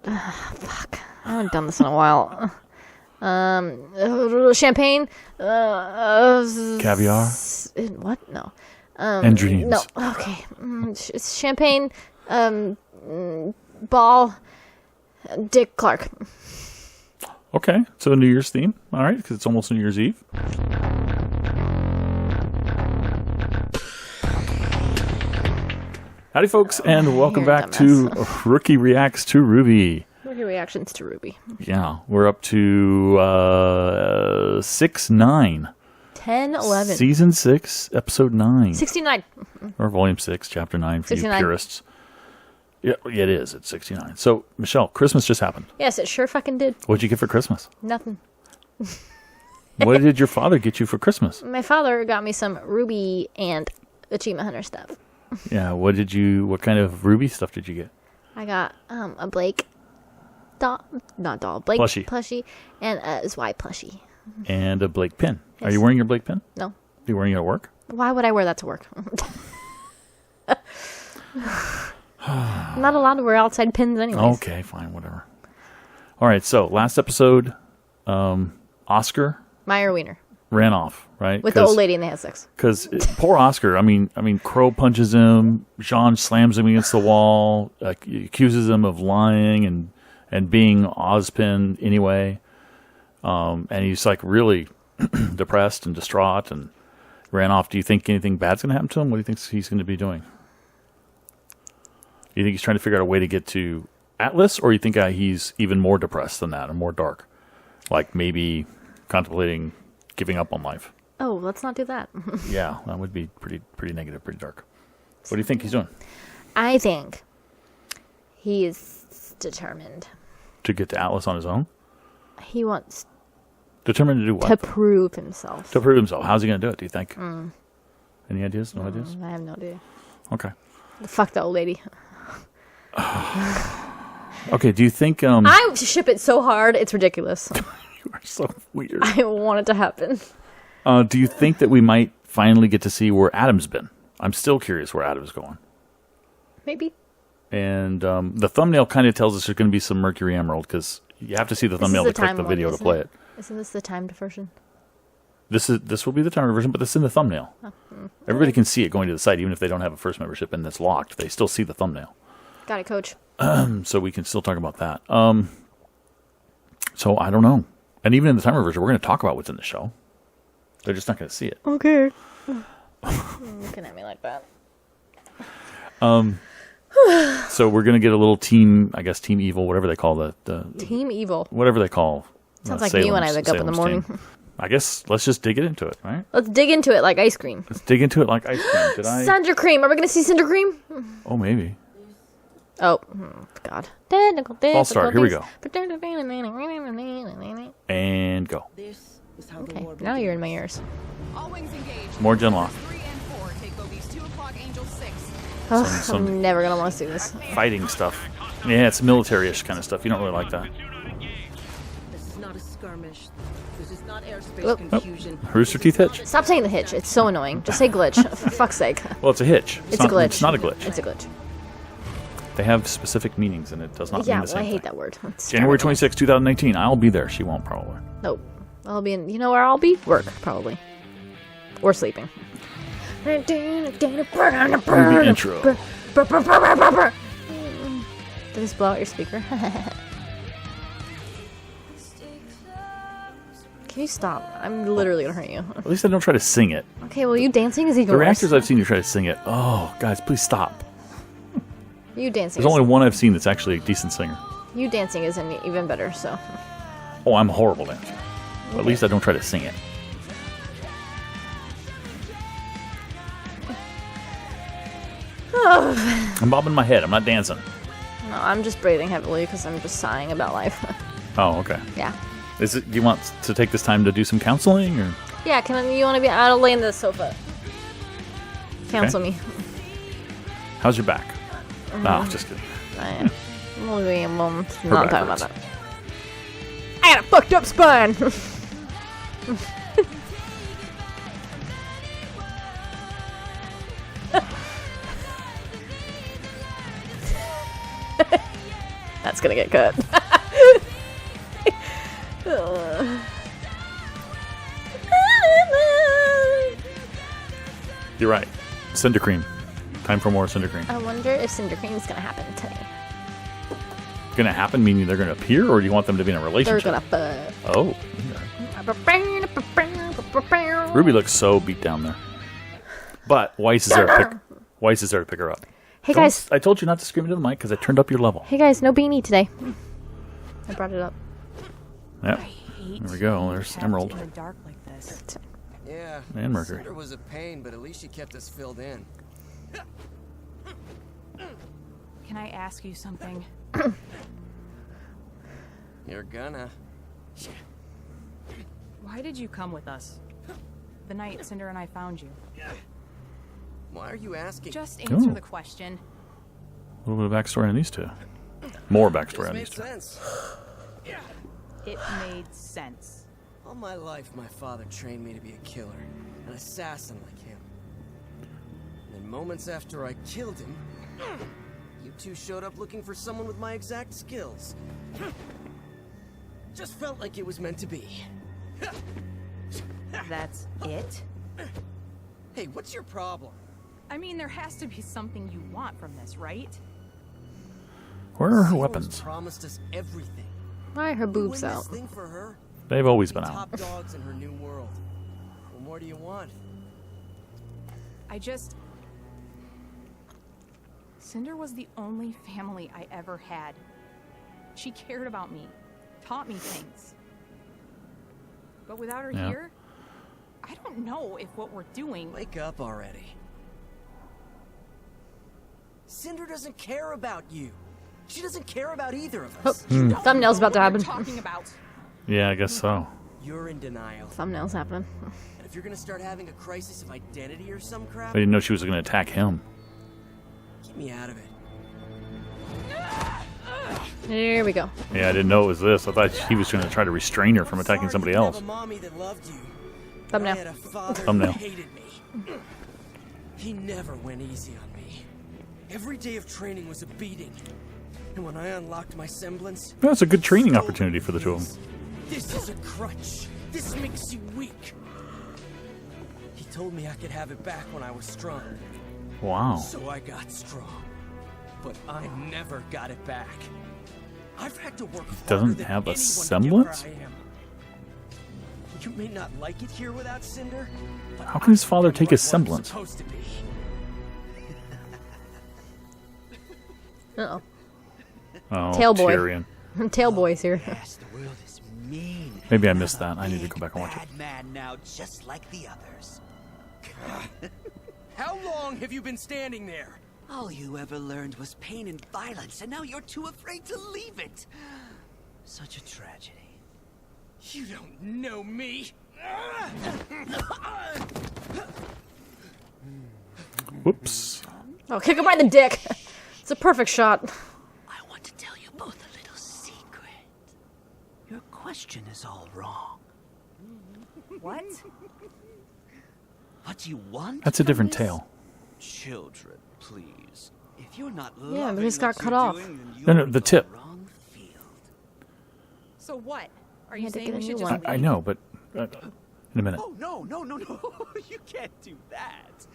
Fuck. I haven't done this in a while. Champagne. Caviar. What? No. And dreams. No. Okay. It's champagne. Ball. Dick Clark. Okay, so a New Year's theme. All right, because it's almost New Year's Eve. Howdy, folks, and welcome back to Rookie Reacts to RWBY. Rookie Reactions to RWBY. Yeah, we're up to 6-9. 10, 11. Season 6, Episode 9. 69. Or Volume 6, Chapter 9 for 69. you purists. Yeah, it is. It's 69. So, Michelle, Christmas just happened. Yes, it sure fucking did. What'd you get for Christmas? Nothing. What did your father get you for Christmas? My father got me some RWBY and Achievement Hunter stuff. Yeah, what kind of RWBY stuff did you get? I got a Blake doll, not doll, Blake plushie and a Zwei plushie. And a Blake pin. Yes. Are you wearing your Blake pin? No. Are you wearing it at work? Why would I wear that to work? I'm not allowed to wear outside pins anyways. Okay, fine, whatever. All right, so last episode, Oscar Meyer Wiener ran off, right? with the old lady and they had sex. Because poor Oscar, I mean, Crow punches him, Jean slams him against the wall, accuses him of lying and being Ozpin anyway, and he's like really depressed and distraught and ran off. Do you think anything bad's going to happen to him? What do you think he's going to be doing? You think he's trying to figure out a way to get to Atlas, or you think he's even more depressed than that and more dark? Like maybe contemplating giving up on life? Oh, let's not do that. Yeah, that would be pretty negative, pretty dark. What do you think he's doing? I think he is determined. To get to Atlas on his own? He wants... Determined to do what? To prove himself. To prove himself. How's he going to do it, do you think? Any ideas? No ideas? I have no idea. Okay. Fuck the old lady. Okay, do you think... I ship it so hard, it's ridiculous. You are so weird. I want it to happen. Do you think that we might finally get to see where Adam's been? I'm still curious where Adam's going. Maybe. And the thumbnail kind of tells us there's going to be some Mercury Emerald, because you have to see the thumbnail to click the video to play it. Isn't this the timed version? This will be the timed version, but this is in the thumbnail. Everybody can see it going to the site, even if they don't have a first membership and it's locked. They still see the thumbnail. Got it, coach. So we can still talk about that. So I don't know. And even in the timer version, we're going to talk about what's in the show. They're just not going to see it. Okay. Looking at me like that. So we're going to get a little team, I guess, Team Evil, whatever they call the Team Evil. Whatever they call. Sounds like me when I wake up in the morning. Team. I guess let's just dig it into it, right? Let's dig into it like ice cream. Let's dig into it like ice cream. Did I? Cinder cream. Are we going to see cinder cream? Oh, maybe. Oh, God. False start. Here we go. And go. Okay, now you're in my ears. More Genlock. I'm never going to want to see this. Fighting stuff. Yeah, it's military-ish kind of stuff. You don't really like that. This is not a skirmish. This is not airspace Oh. confusion. Rooster Teeth hitch. Stop saying the hitch. It's so annoying. Just say glitch. For fuck's sake. Well, it's a hitch. It's a glitch. It's not a glitch. It's a glitch. They have specific meanings, and it does not mean the same I hate thing. that word. It's January terrible. 26, 2019. I'll be there. She won't, probably. Nope. I'll be in... You know where I'll be? Work, probably. Or sleeping. The intro. Did this blow out your speaker? Can you stop? I'm literally gonna hurt you. At least I don't try to sing it. Okay, well, you dancing is even The worse. reactors I've seen you try to sing it. Oh, guys, please stop. You dancing. There's only one I've seen that's actually a decent singer. You dancing isn't even better, so. Oh, I'm a horrible dancer. But at least I don't try to sing it. I'm bobbing my head. I'm not dancing. No, I'm just breathing heavily because I'm just sighing about life. Oh, okay. Yeah. Do you want to take this time to do some counseling, or? Yeah, you want to be out of lay in the sofa? Counsel me. How's your back? No, just kidding. I'm not Her talking back about hurts. that. I got a fucked up spine. That's gonna get cut. You're right. Cinder cream. Time for more cinder cream. I wonder if cinder cream is gonna happen today. Gonna happen? Meaning they're gonna appear, or do you want them to be in a relationship? They're gonna fuck. Oh. Ruby looks so beat down there. But Weiss is there to pick her up. Hey guys. I told you not to scream into the mic because I turned up your level. Hey guys, no beanie today. I brought it up. Yep. There we go. There's Emerald. In the dark like this. Yeah. And Mercury. Cinder was a pain, but at least she kept us filled in. Can I ask you something? You're gonna. Why did you come with us? The night Cinder and I found you. Why are you asking? Just answer Ooh. the question. A little bit of backstory on these two. More backstory This on made these two. sense. It made sense. All my life, my father trained me to be a killer, an assassin like him. And then moments after I killed him, you two showed up looking for someone with my exact skills. Just felt like it was meant to be. That's it? Hey, what's your problem? I mean, there has to be something you want from this, right? Where are her Cinder weapons? promised us everything. Why are her We boobs win out? this thing for her. They've always been Top out. dogs in her new world. What more do you want? Cinder was the only family I ever had. She cared about me, taught me things. But without her Yeah. here, I don't know if what we're doing... Wake up already. Cinder doesn't care about you. She doesn't care about either of us. You don't Thumbnail's know about to what we're happen. talking about. Yeah, I guess so. You're in denial. Thumbnail's happening. And if you're gonna start having a crisis of identity or some crap, I didn't know she was going to attack him. get me out of it. Here we go. Yeah, I didn't know it was this. I thought he was going to try to restrain her from attacking somebody Sorry you else. didn't have a mommy that loved you. Thumbnail. I had a father Thumbnail. who hated me. He never went easy on me. Every day of training was a beating. And when I unlocked my semblance, That's a good training opportunity for the two of them. this is a crutch. This makes you weak. He told me I could have it back when I was strong. Wow. So I got strong. But I never got it back. I've had to work harder Doesn't than have a anyone to get semblance? where I am. You may not like it here without Cinder, but How can his father I'm take right his where I'm semblance? supposed to be. Uh-oh. Oh, Tailboy. Tyrion. Tailboy's here. Yes, the world is mean. Maybe I missed that. I need to go back and watch it. Bad man now, just like the others. How long have you been standing there? All you ever learned was pain and violence, and now you're too afraid to leave it. Such a tragedy. You don't know me. Whoops. Oh, kick him by the dick. It's a perfect shot. I want to tell you both a little secret. Your question is all wrong. What? What you want? That's a from different this? tale. Children, please. If you're not Yeah, loving but he's got what cut you're off. doing, then No, no, you're the in tip. wrong field. So what? Are He you had to saying get we a should new just one. leave? I know, but in a minute. Oh, no. You can't do that.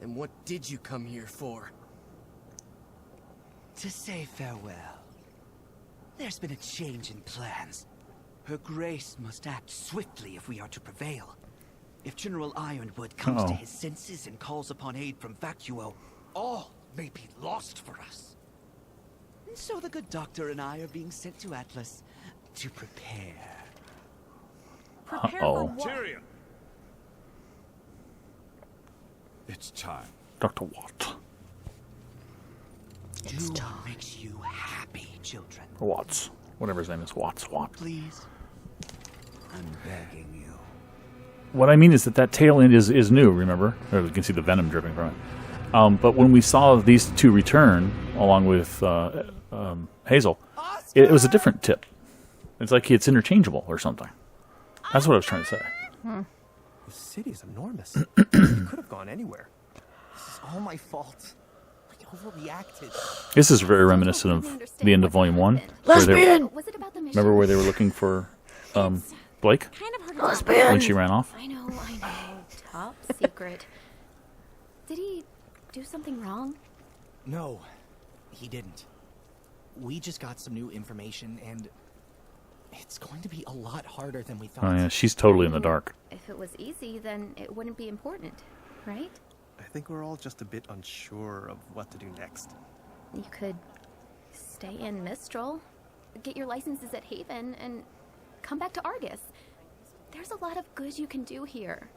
And what did you come here for? To say farewell. There's been a change in plans. Her Grace must act swiftly if we are to prevail. If General Ironwood comes to Uh-oh. his senses and calls upon aid from Vacuo, all may be lost for us. And so the good doctor and I are being sent to Atlas to prepare. Prepare Uh-oh. for what? Tyrion! It's time. Dr. Watt. Do what makes you happy, children. Or Watts. Whatever his name is. Watts. Watt. Please. I'm begging you. What I mean is that tail end is new, remember? Or you can see the venom dripping from it. But when we saw these two return, along with Hazel, it was a different tip. It's like it's interchangeable or something. That's what I was trying to say. The city is enormous. You could have gone anywhere. This is all my fault. overreacted. This is very reminiscent of the end of Volume 1. Lesbian! Was it about the mission? Remember where they were looking for Blake Kind of hard to Lesbian! when she ran off? I know. Top secret. Did he do something wrong? No, he didn't. We just got some new information, and it's going to be a lot harder than we thought. Oh yeah, she's totally in the dark. If it was easy, then it wouldn't be important, right? I think we're all just a bit unsure of what to do next. You could stay in Mistral, get your licenses at Haven, and come back to Argus. There's a lot of good you can do here.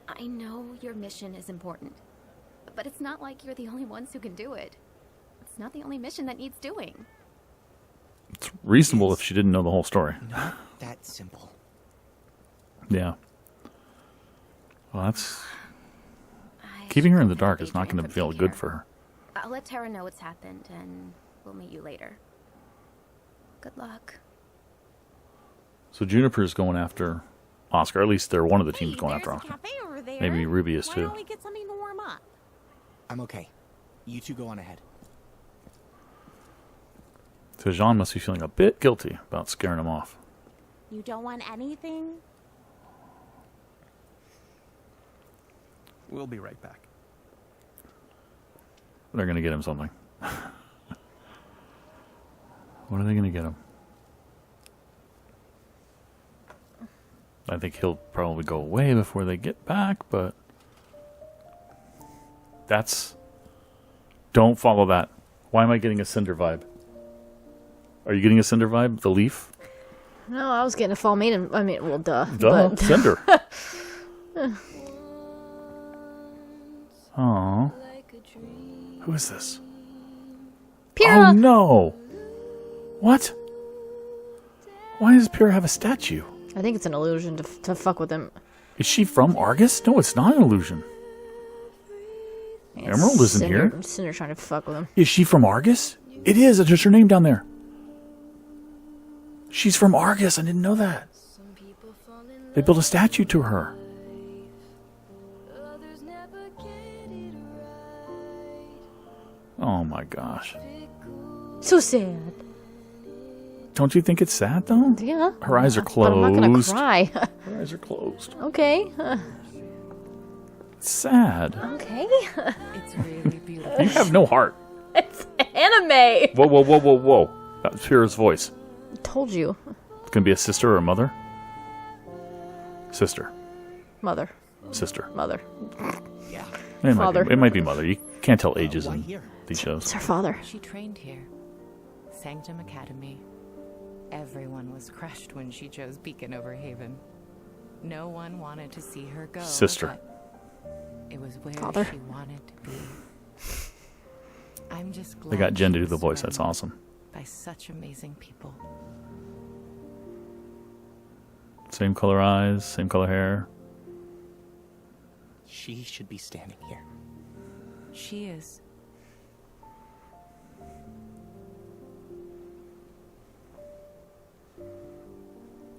I know your mission is important, but it's not like you're the only ones who can do it. It's not the only mission that needs doing. It's reasonable if she didn't know the whole story. Not that simple. Yeah. Well, that's... Keeping her in the dark is not going to feel good for her. I'll let Tara know what's happened, and we'll meet you later. Good luck. So Juniper's going after Oscar. At least they're one of the teams going after Oscar. Cafe over there. Maybe Ruby is Why too. don't we get something to warm up? I'm okay. You two go on ahead. So Jean must be feeling a bit guilty about scaring him off. You don't want anything? We'll be right back. They're going to get him something. What are they going to get him? I think he'll probably go away before they get back, but... Don't follow that. Why am I getting a Cinder vibe? Are you getting a Cinder vibe? The leaf? No, I was getting a Fall Maiden. I mean, well, duh. Duh, But Cinder. Aww. Who is this? Pyrrha! Oh no! What? Why does Pyrrha have a statue? I think it's an illusion to fuck with him. Is she from Argus? No, it's not an illusion. Emerald isn't here. Cinder's trying to fuck with him. Is she from Argus? It is. It's just her name down there. She's from Argus. I didn't know that. They built a statue to her. Oh my gosh. So sad. Don't you think it's sad though? Yeah. Her eyes are But I'm not gonna closed. cry. Her eyes are closed. Okay. It's sad. Okay. It's really beautiful. You have no heart. It's anime. Whoa, whoa, whoa, whoa, whoa. That's Pyrrha's voice. I told you. It's gonna be a sister or a mother? Sister. Mother. Sister. Mother. Yeah. Father. It might be mother. You can't tell ages Why in here? these shows. It's her father. She trained here. Sanctum Academy. Everyone was crushed when she chose Beacon over Haven. No one wanted to see her go. Sister. But it was where Father. she wanted to be. I'm just glad They got Jen to she do the was voice. That's surrounded awesome. by such amazing people. Same color eyes, same color hair. She should be standing here. She is.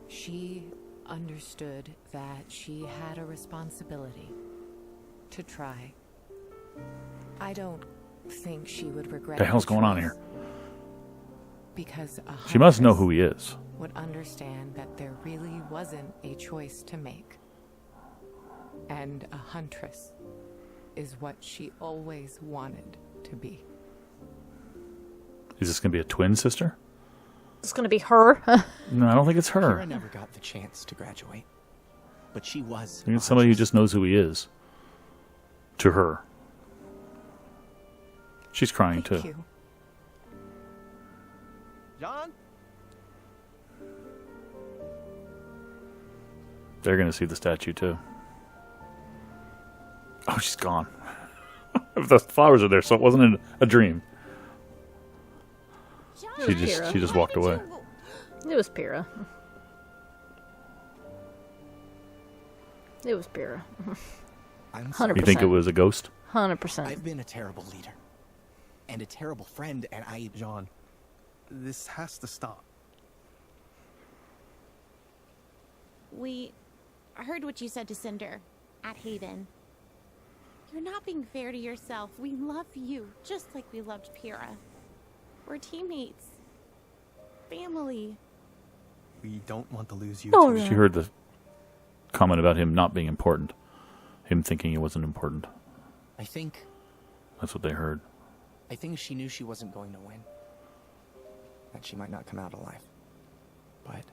She understood that she had a responsibility to try. I don't think she would regret The hell's her going on choice, here? Because She must know huntress who he is. would understand that there really wasn't a choice to make. And a huntress is what she always wanted to be. Is this gonna be a twin sister? It's gonna be her. No, I don't think it's her. Kira never got the chance to graduate, but she was. I think it's somebody who just knows who he is. To her. She's crying Thank too. you. John? They're gonna see the statue too. Oh, she's gone. The flowers are there, so it wasn't a dream. She just walked away. It was Pyrrha. It was Pyrrha. I'm 100%. You think it was a ghost? 100%. I've been a terrible leader. And a terrible friend, and I... John, this has to stop. We heard what you said to Cinder at Haven. You're not being fair to yourself. We love you, just like we loved Pyrrha. We're teammates. Family. We don't want to lose you. Oh, she heard the comment about him not being important. Him thinking he wasn't important. I think That's what they heard. I think she knew she wasn't going to win. That she might not come out alive. But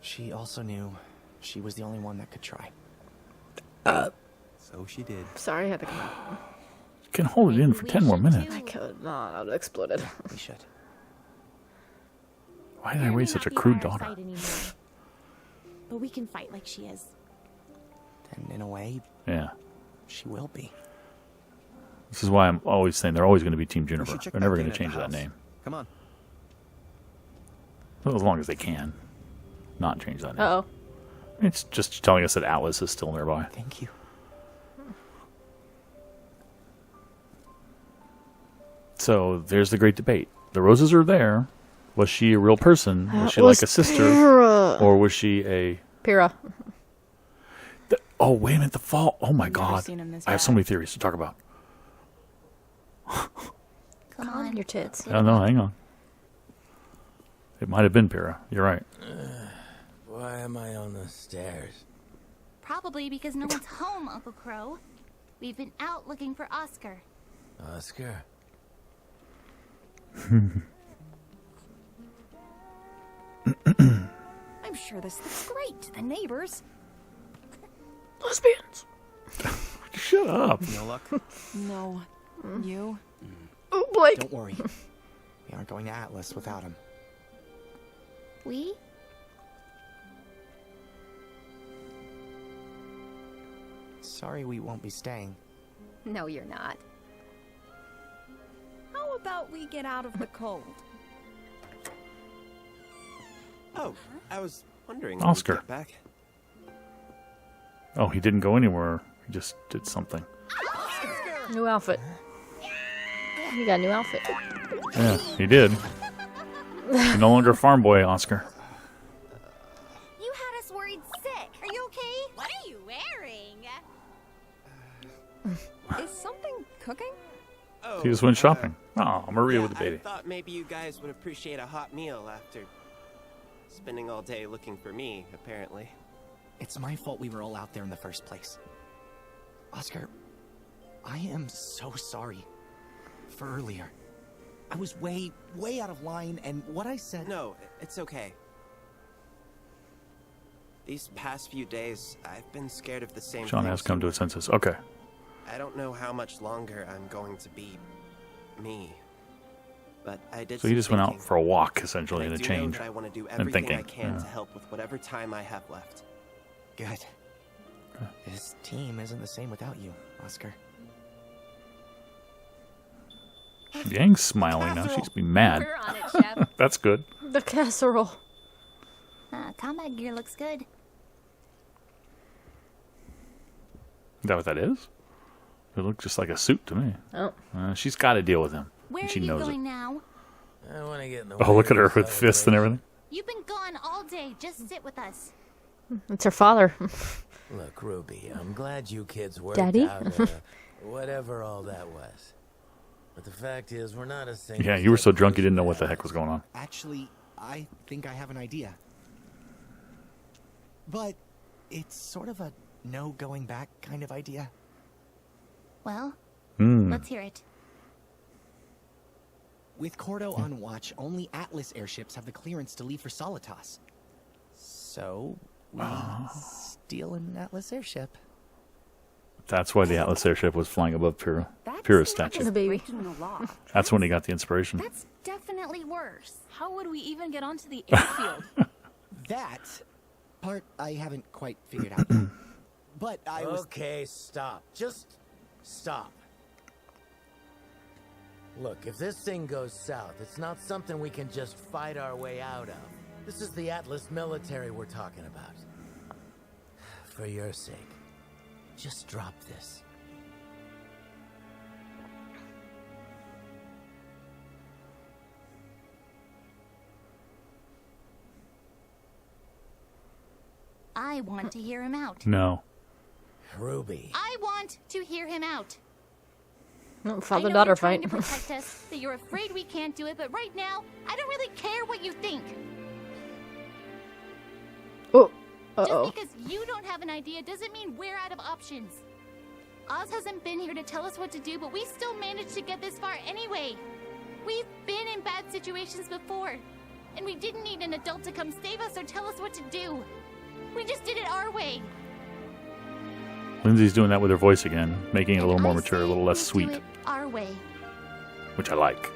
she also knew she was the only one that could try. So she did. Sorry, I had to come out. You can hold it in for 10 more minutes. I could not. I would have exploded. We should. Why did I raise such a crude daughter? But we can fight like she is. And in a way, Yeah. she will be. This is why I'm always saying they're always going to be Team Juniper. check They're never back going to in at change the that house. name. Come on. Well, as long as they can. Not change that name. Uh-oh. It's just telling us that Atlas is still nearby. Thank you. So there's the great debate. The roses are there. Was she a real person? Was That she was like a sister? Pyrrha. Or was she a... Pyrrha. Oh, wait a minute. The fall. Oh, my God. seen him this I have so bad. many theories to talk about. Come on, your tits. Oh, no, hang on. It might have been Pyrrha. You're right. Why am I on the stairs? Probably because no one's home, Uncle Crow. We've been out looking for Oscar. Oscar? I'm sure this looks great to the neighbors. Lesbians. Shut up. No luck? No. You? Oh, Blake. Don't worry. We aren't going to Atlas without him. We? Sorry we won't be staying. No, you're not. How about we get out of the cold? Oh, I was wondering. Oscar. When we get back. Oh, he didn't go anywhere. He just did something. New outfit. You got a new outfit. Yeah, he did. You're no longer farm boy, Oscar. You had us worried sick. Are you okay? What are you wearing? Is something cooking? Oh, He just went shopping. Oh, Maria with the baby. I thought maybe you guys would appreciate a hot meal after spending all day looking for me, apparently. It's my fault we were all out there in the first place. Oscar, I am so sorry for earlier. I was way out of line, and what I said... No, it's okay. These past few days, I've been scared of the same Sean thing has come to a senses. Okay. I don't know how much longer I'm going to be me. But I did. So he some just went out thinking, for a walk, essentially, and and I a do know change. that I want to do And everything thinking. I can Yeah. to help with whatever time I have left. Good. This team isn't the same without you, Oscar. Yang's smiling now. She's be mad. We're on it, Chef. That's good. The casserole. Combat gear looks good. Is that what that is? It looks just like a suit to me. Oh. She's got to deal with him. Where and are she you knows going it. now? I want to get in the Oh, way look at of her the with fists and everything. You've been gone all day. Just sit with us. It's her father. Look, Ruby, I'm glad you kids worked Daddy? out whatever all that was. But the fact is, we're not a single... Yeah, you were so drunk you didn't know what the heck was going on. Actually, I think I have an idea. But it's sort of a no going back kind of idea. Well, Hmm. let's hear it. With Cordo on watch, only Atlas airships have the clearance to leave for Solitas. So, we steal an Atlas airship. That's why the Atlas airship was flying above Pyrrha's statue. The baby. That's when he got the inspiration. That's definitely worse. How would we even get onto the airfield? That part I haven't quite figured out. But I was... Okay, stop. Just stop. Look, if this thing goes south, it's not something we can just fight our way out of. This is the Atlas military we're talking about. For your sake, just drop this. I want to hear him out. No. RWBY. I want to hear him out. Father-daughter fight. To protect us, that you're afraid we can't do it, but right now, I don't really care what you think. Oh, Just because you don't have an idea doesn't mean we're out of options. Oz hasn't been here to tell us what to do, but we still managed to get this far anyway. We've been in bad situations before, and we didn't need an adult to come save us or tell us what to do. We just did it our way. Lindsay's doing that with her voice again, making it a little more mature, a little less sweet. Do it our way. Which I like.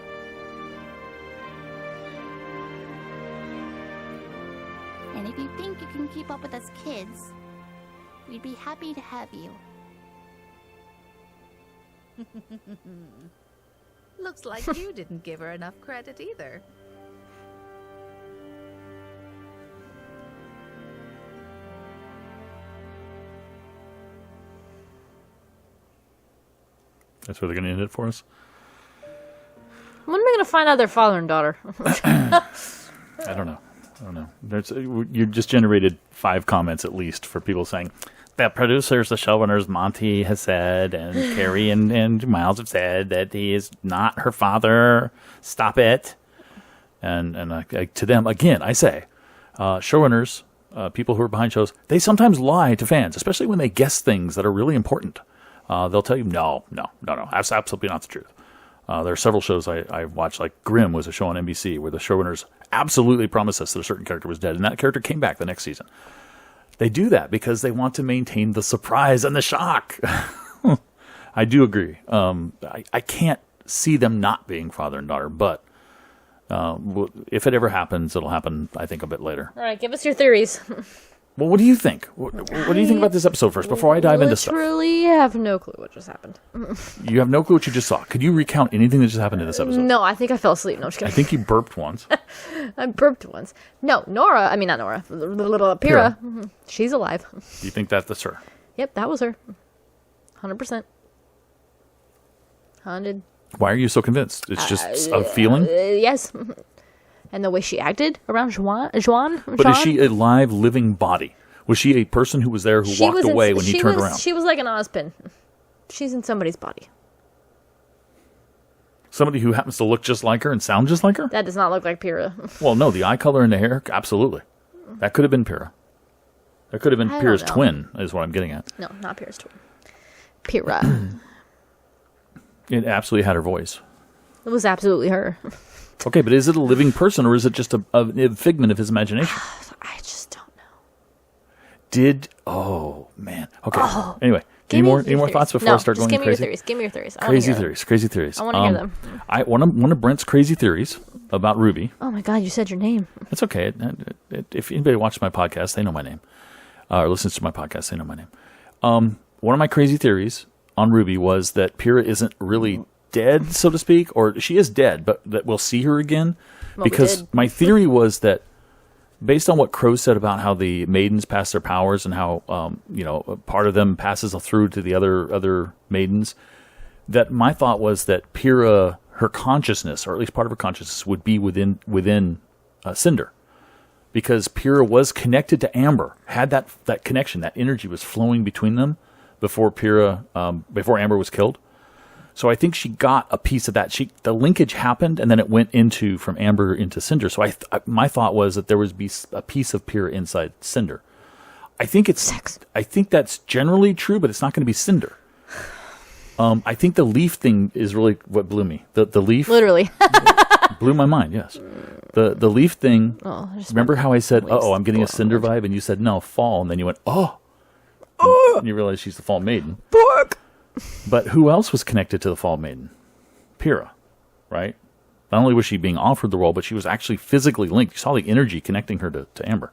And if you think you can keep up with us kids, we'd be happy to have you. Looks like you didn't give her enough credit either. That's where they're going to end it for us? When are we going to find out they're father and daughter? I don't know. You just generated 5 comments at least for people saying, the producers, the showrunners, Monty has said, and Carrie and Miles have said that he is not her father. Stop it. And to them, again, I say, showrunners, people who are behind shows, they sometimes lie to fans, especially when they guess things that are really important. They'll tell you, no, that's absolutely not the truth. There are several shows I watched, like Grimm was a show on NBC, where the showrunners absolutely promised us that a certain character was dead, and that character came back the next season. They do that because they want to maintain the surprise and the shock. I do agree. I can't see them not being father and daughter, but if it ever happens, it'll happen, I think, a bit later. All right, give us your theories. Well, what do you think? What do you think about this episode first, before I dive into stuff? I literally have no clue what just happened. You have no clue what you just saw. Could you recount anything that just happened in this episode? No, I think I fell asleep. No, I'm just kidding. I think you burped once. I burped once. No, not Nora. Little Pyrrha. She's alive. You think that's her? Yep, that was her. 100%. 100. Why are you so convinced? It's just a feeling? Yes. And the way she acted around Juan. But is she a live, living body? Was she a person who was there who walked away when he turned around? She was like an Ozpin. She's in somebody's body. Somebody who happens to look just like her and sound just like her? That does not look like Pyrrha. Well, no, the eye color and the hair, absolutely. That could have been Pyrrha. That could have been Pyrrha's twin, is what I'm getting at. No, not Pyrrha's twin. Pyrrha. It absolutely had her voice. It was absolutely her. Okay, but is it a living person, or is it just a figment of his imagination? I just don't know. Oh, man. Okay. Anyway, any more thoughts before I start going crazy? Give me your theories. Crazy theories. I want to hear them. One of Brent's crazy theories about RWBY. Oh, my God, you said your name. That's okay. If anybody watches my podcast, they know my name. Or listens to my podcast, they know my name. One of my crazy theories on RWBY was that Pyrrha isn't really dead, so to speak, or she is dead, but that we'll see her again. Well, because my theory was that, based on what Crow said about how the maidens pass their powers and how part of them passes through to the other maidens, that my thought was that Pyrrha, her consciousness, or at least part of her consciousness, would be within Cinder, because Pyrrha was connected to Amber, had that connection, that energy was flowing between them before before Amber was killed. So I think she got a piece of that. The linkage happened, and then it went from Amber into Cinder. So my thought was that there would be a piece of Pyrrha inside Cinder. I think that's generally true, but it's not going to be Cinder. I think the leaf thing is really what blew me. The leaf literally blew my mind. Yes, the leaf thing. Remember how I said, "Oh, I'm getting a Cinder vibe," and you said, "No, fall," and then you went, "Oh," and you realized she's the Fall Maiden. Fuck. But who else was connected to the Fall Maiden? Pyrrha, right? Not only was she being offered the role, but she was actually physically linked. You saw the energy connecting her to Amber.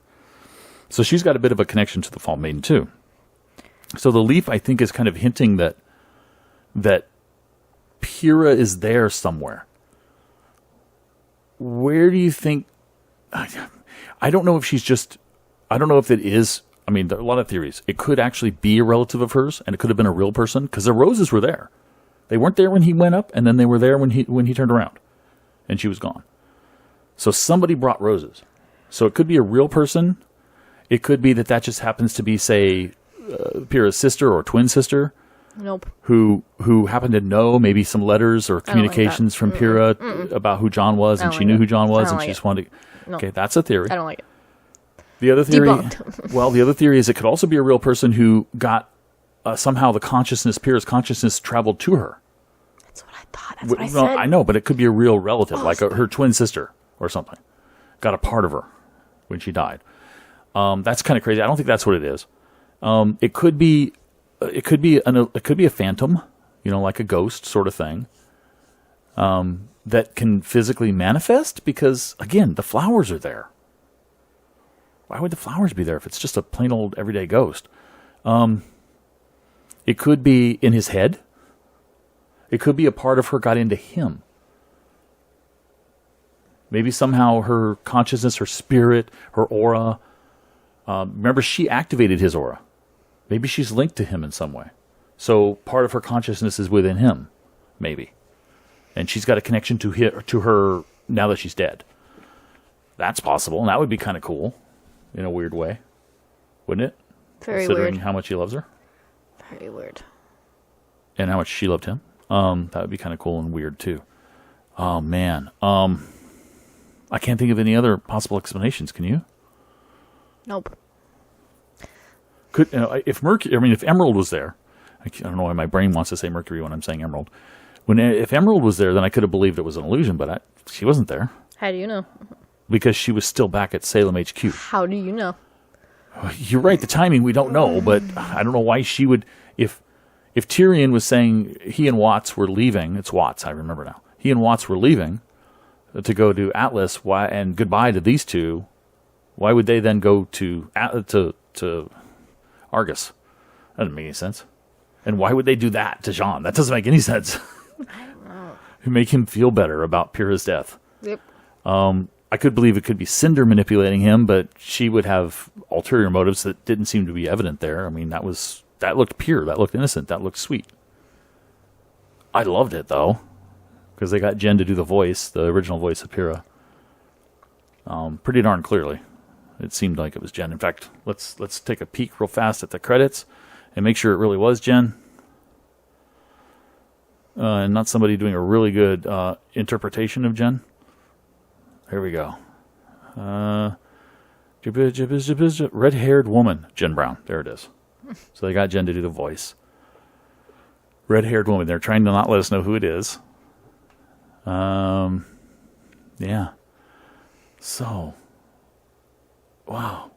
So she's got a bit of a connection to the Fall Maiden, too. So the leaf, I think, is kind of hinting that Pyrrha is there somewhere. Where do you think... I don't know if she's just... I don't know if it is... I mean, there are a lot of theories. It could actually be a relative of hers, and it could have been a real person, because the roses were there. They weren't there when he went up, and then they were there when he turned around, and she was gone. So somebody brought roses. So it could be a real person. It could be that just happens to be, say, Pyrrha's sister or twin sister. Nope. Who happened to know maybe some letters or communications from Pyrrha about who John was, and she knew who John was, and she just wanted to... Okay, that's a theory. I don't like it. The other theory... Debunked. Well, the other theory is it could also be a real person who got... somehow the Pyrrha's consciousness traveled to her. That's what I thought. That's what I said. I know, but it could be a real relative, like her twin sister or something. Got a part of her when she died. That's kind of crazy. I don't think that's what it is. It could be a phantom, like a ghost sort of thing, that can physically manifest because, again, the flowers are there. Why would the flowers be there if it's just a plain old everyday ghost? It could be in his head. It could be a part of her got into him. Maybe somehow her consciousness, her spirit, her aura. Remember, she activated his aura. Maybe she's linked to him in some way. So part of her consciousness is within him, maybe. And she's got a connection to her now that she's dead. That's possible, and that would be kind of cool in a weird way. Wouldn't it? Very Considering weird. how much he loves her. Very weird. And how much she loved him. That would be kind of cool and weird, too. Oh, man. I can't think of any other possible explanations. Can you? Nope. If Emerald was there, I don't know why my brain wants to say Mercury when I'm saying Emerald. If Emerald was there, then I could have believed it was an illusion, but she wasn't there. How do you know? Because she was still back at Salem HQ. How do you know? You're right. The timing we don't know, but I don't know why she would. If Tyrion was saying he and Watts were leaving, it's Watts. I remember now. He and Watts were leaving to go to Atlas. Why and goodbye to these two? Why would they then go to Argus? That doesn't make any sense. And why would they do that to Jean? That doesn't make any sense. I don't know. To make him feel better about Pyrrha's death. Yep. I could believe it could be Cinder manipulating him, but she would have ulterior motives that didn't seem to be evident there. I mean, that looked pure. That looked innocent. That looked sweet. I loved it, though, because they got Jen to do the voice, the original voice of Pyrrha. Pretty darn clearly. It seemed like it was Jen. In fact, let's take a peek real fast at the credits and make sure it really was Jen. And not somebody doing a really good interpretation of Jen. Here we go. Red-haired woman, Jen Brown. There it is. So they got Jen to do the voice. Red-haired woman. They're trying to not let us know who it is. Yeah. So, wow.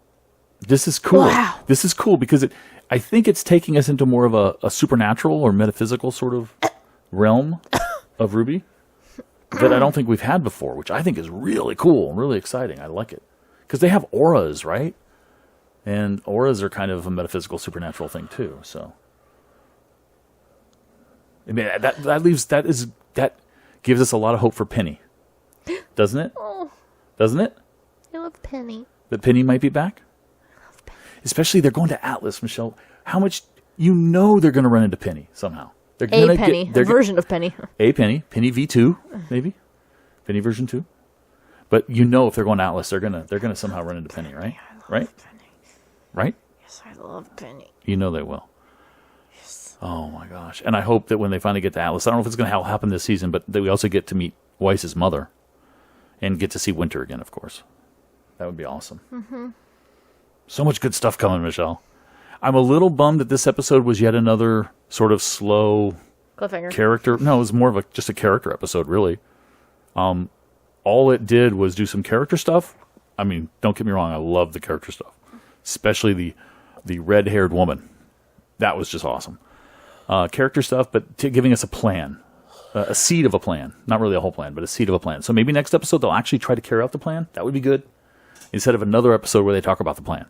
This is cool. Wow. This is cool because I think it's taking us into more of a supernatural or metaphysical sort of realm of RWBY that I don't think we've had before, which I think is really cool and really exciting. I like it. Because they have auras, right? And auras are kind of a metaphysical, supernatural thing too. So, I mean, that gives us a lot of hope for Penny, doesn't it? Oh, doesn't it? I love Penny. That Penny might be back. I love Penny. Especially they're going to Atlas, Michelle. How much they're going to run into Penny somehow. They're a Penny, a version of Penny. A Penny, Penny V2, maybe, Penny version 2. But if they're going to Atlas, they're gonna somehow run into Penny, right? Right? Penny. Right? Yes, I love Penny. You know they will. Yes. Oh my gosh! And I hope that when they finally get to Atlas, I don't know if it's going to happen this season, but that we also get to meet Weiss's mother, and get to see Winter again, of course. That would be awesome. Mm-hmm. So much good stuff coming, Michelle. I'm a little bummed that this episode was yet another sort of slow cliffhanger character. No, it was more of just a character episode, really. All it did was do some character stuff. I mean, don't get me wrong, I love the character stuff, especially the red-haired woman. That was just awesome. Character stuff, but giving us a plan, a seed of a plan. Not really a whole plan, but a seed of a plan. So maybe next episode they'll actually try to carry out the plan. That would be good. Instead of another episode where they talk about the plan.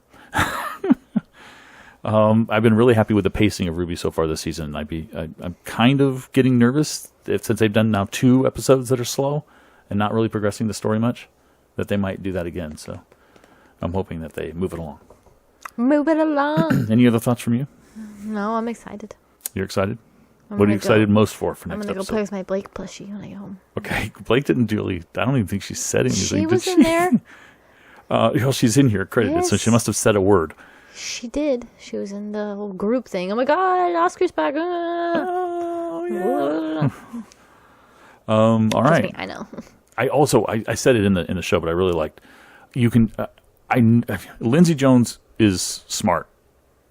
I've been really happy with the pacing of RWBY so far this season. I'm kind of getting nervous since they've done now 2 episodes that are slow and not really progressing the story much, that they might do that again. So I'm hoping that they move it along. Move it along. Any other thoughts from you? No, I'm excited. You're excited? What are you excited most for next episode? I'm going to go play with my Blake plushie when I get home. Okay. Blake didn't really... I don't even think she said anything. She was in there. Well, she's in here credited, so she must have said a word. She did. She was in the whole group thing. Oh my god, Oscar's back. Oh, yeah. All right. I know. I said it in the show, but I really liked. You can. Lindsay Jones is smart,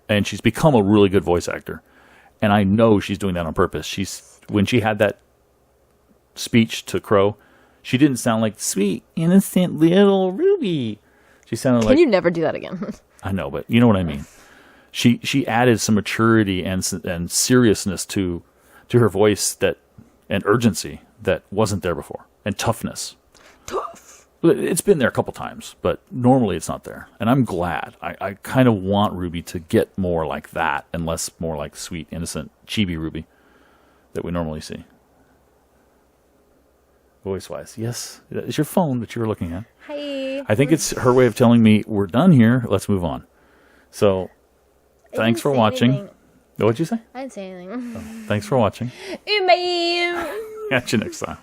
and she's become a really good voice actor, and I know she's doing that on purpose. When she had that speech to Crow, she didn't sound like sweet, innocent little Ruby. She sounded like. Can you never do that again? I know, but you know what I mean. She added some maturity and seriousness to her voice and urgency that wasn't there before, and toughness. Tough. It's been there a couple times, but normally it's not there, and I'm glad. I kind of want Ruby to get more like that and less more like sweet, innocent, chibi Ruby that we normally see. Voice-wise, yes. It's your phone that you were looking at. Hi. I think it's her way of telling me we're done here. Let's move on. So, thanks for watching. Anything. What'd you say? I didn't say anything. Thanks for watching. Bye. Catch you next time.